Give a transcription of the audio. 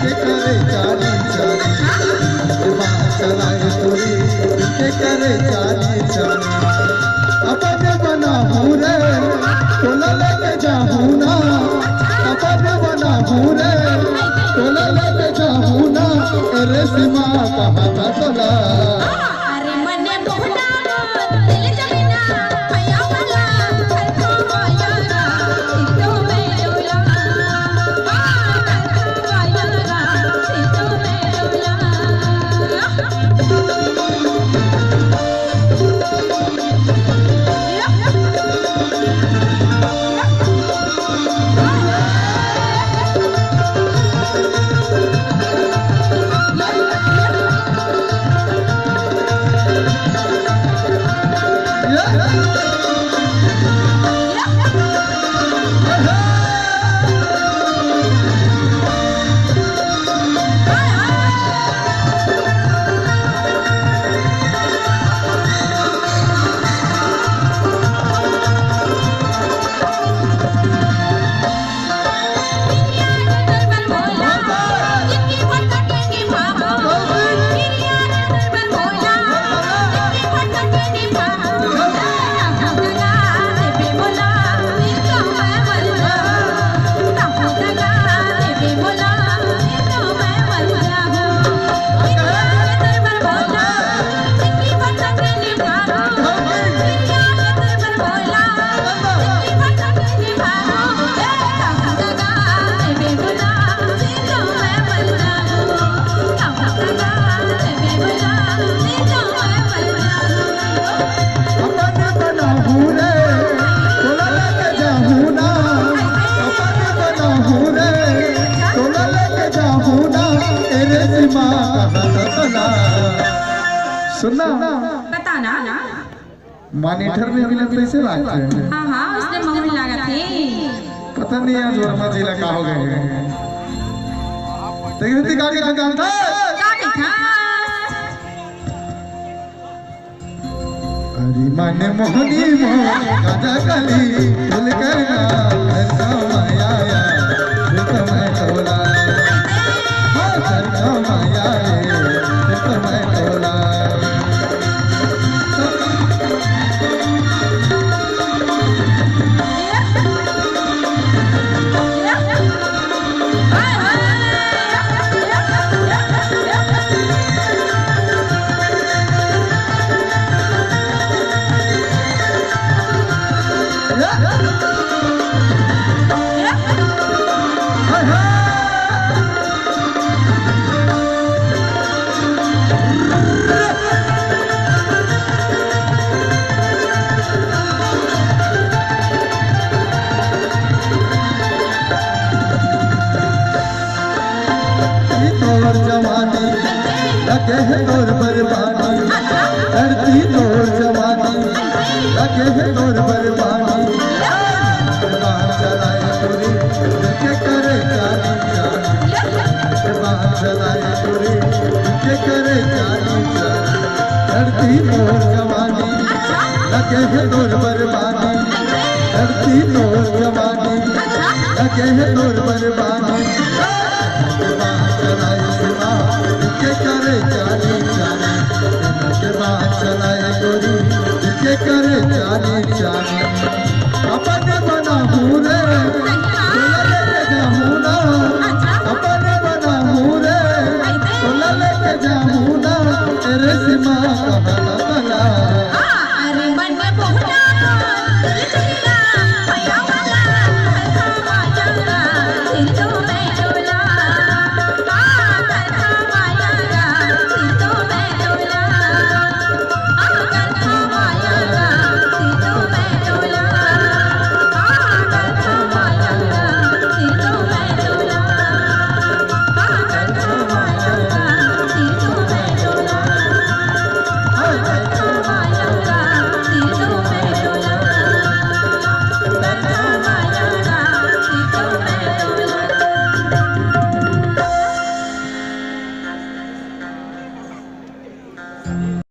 के करे चाली चाली बात चलाए तोरी के करे चाली चाली अपन बना हूँ रे तोला लेके जाऊँ ना अपन बना हूँ रे तोला लेके जाऊँ ना अरे सीमा कहाँ था तोला सुनना बताना मॉनिटर में अभी लगता इसे लागते हैं। हाँ हाँ उसने मुंह में लगा थे। पता नहीं आज वर्मा जिला का हो गए देखिए दिखा के लगाम था क्या देखा अरे मन मोहनी मोह गजा गली भूल करना ऐसा माया या तो मैं तोला हाँ करना माया तो मैं तोला लगे है तोर बर्बादी धरती तोर जवानी लगे है तोर बर्बादी बात चलाए तोरी के करे चाली चाली बात चलाए तोरी के करे चाली चाली धरती तोर जवानी लगे है तोर बर्बादी धरती तोर जवानी लगे है तोर बर्बादी बात चलाए के करे चाली चाली के बात चलाए गोरी के करे चाली चाली अपन बना हूँ रे जाऊँ ना